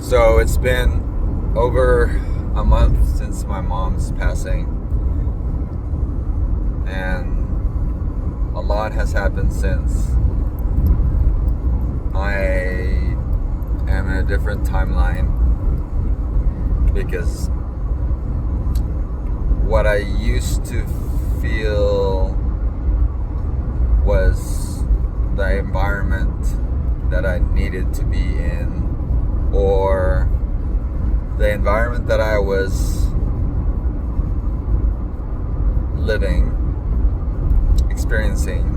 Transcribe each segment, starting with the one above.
So it's been over a month since my mom's passing, and a lot has happened since. I am in a different timeline because what I used to feel was the environment that I needed to be in, or the environment that I was living, experiencing,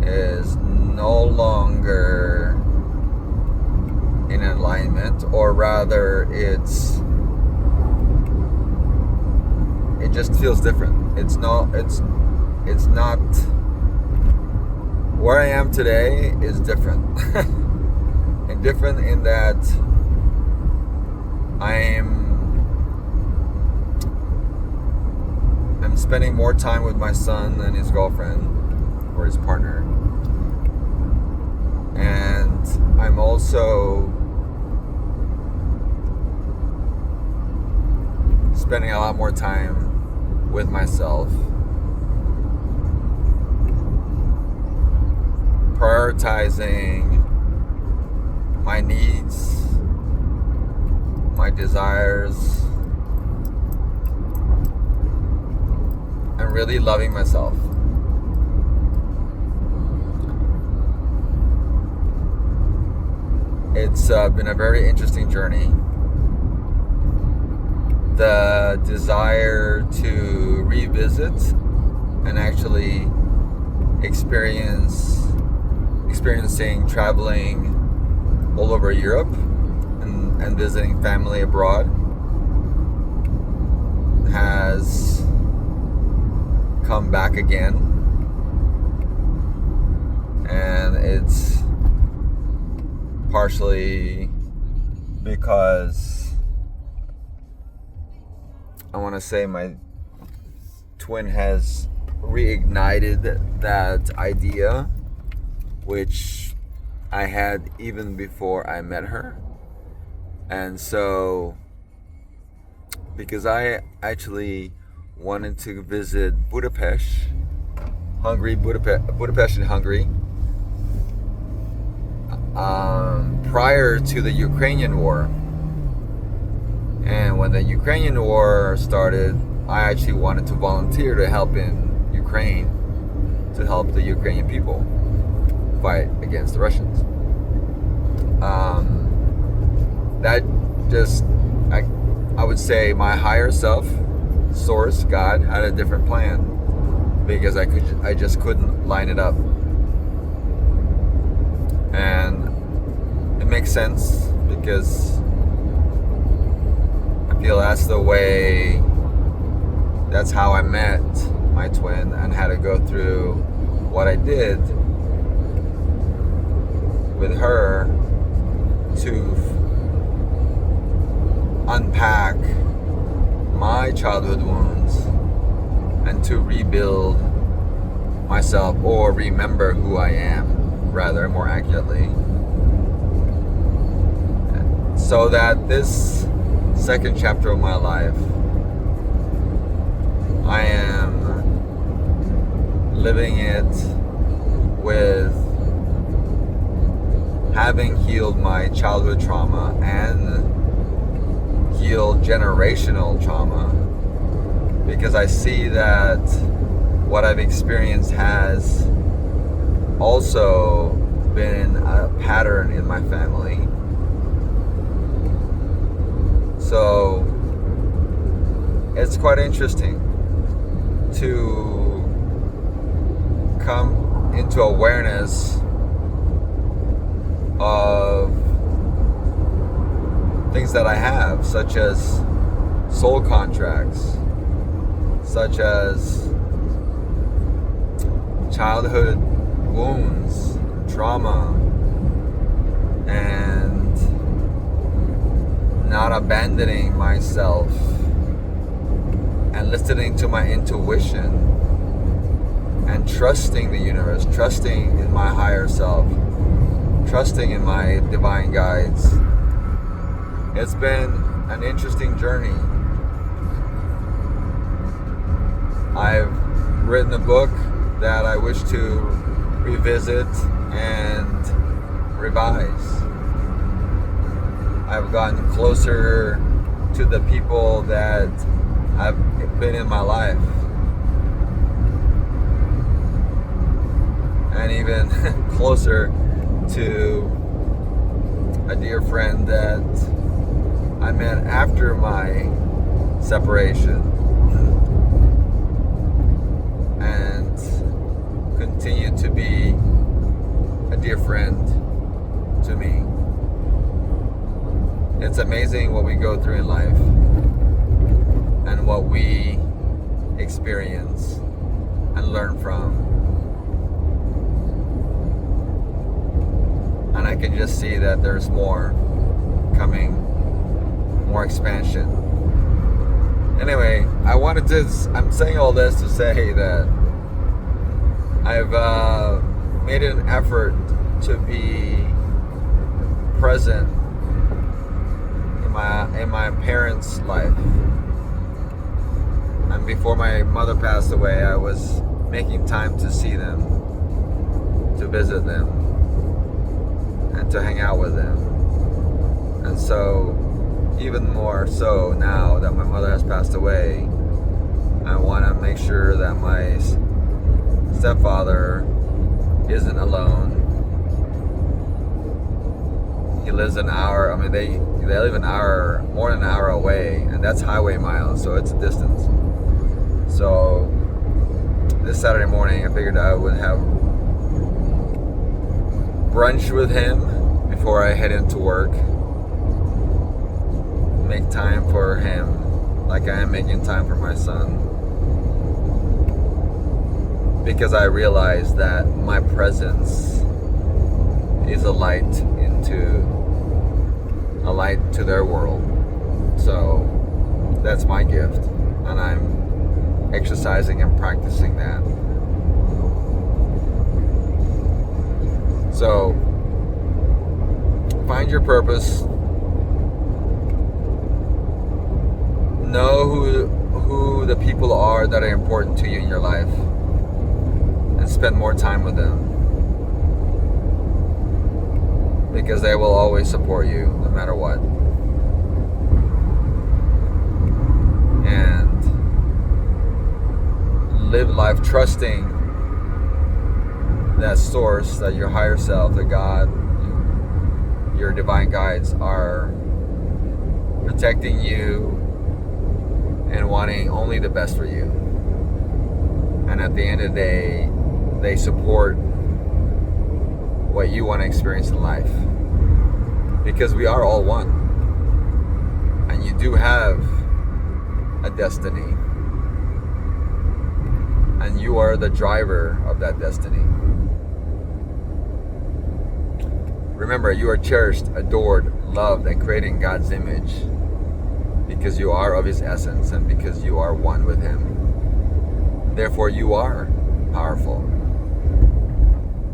is no longer in alignment, or rather it just feels different. It's not where I am today is different. And different in that I'm spending more time with my son and his girlfriend or his partner. And I'm also spending a lot more time with myself, prioritizing my needs, my desires, and really loving myself. It's been a very interesting journey. The desire to revisit and actually experiencing traveling all over Europe and visiting family abroad has come back again, and it's partially because I want to say my twin has reignited that idea, which I had even before I met her. And so, because I actually wanted to visit Budapest in Hungary, prior to the Ukrainian war. And when the Ukrainian war started, I actually wanted to volunteer to help in Ukraine, to help the Ukrainian people fight against the Russians. That just, I would say my higher self, source, God, had a different plan, because I just couldn't line it up. And it makes sense because I feel that's how I met my twin and had to go through what I did with her to unpack my childhood wounds and to rebuild myself, or remember who I am, rather, more accurately, so that this second chapter of my life, I am living it with having healed my childhood trauma and healed generational trauma, because I see that what I've experienced has also been a pattern in my family. So it's quite interesting to come into awareness of things that I have, such as soul contracts, such as childhood wounds, trauma, and not abandoning myself and listening to my intuition and trusting the universe, trusting in my higher self, trusting in my divine guides. It's been an interesting journey. I've written a book that I wish to revisit and revise. I've gotten closer to the people that have been in my life, and even closer to a dear friend that I met after my separation, and continue to be a dear friend to me. It's amazing what we go through in life and what we experience and learn from. And I can just see that there's more coming, more expansion. Anyway, I'm saying all this to say that I've made an effort to be present in my parents' life. And before my mother passed away, I was making time to see them, to visit them, and to hang out with them. And so, even more so now that my mother has passed away, I want to make sure that my stepfather isn't alone. He lives an hour. I mean, they live an hour, more than an hour away, and that's highway miles, so it's a distance. So this Saturday morning, I figured I would have brunch with him before I head into work. Make time for him, like I am making time for my son, because I realize that my presence is a light to their world. So that's my gift, and I'm exercising and practicing that. So find your purpose. Know who the people are that are important to you in your life, and spend more time with them, because they will always support you no matter what. And live life trusting that source, that your higher self, that God, your divine guides are protecting you and wanting only the best for you. And at the end of the day, they support what you want to experience in life, because we are all one, and you do have a destiny, and you are the driver of that destiny. Remember, you are cherished, adored, loved, and created in God's image, because you are of His essence and because you are one with Him. Therefore, you are powerful.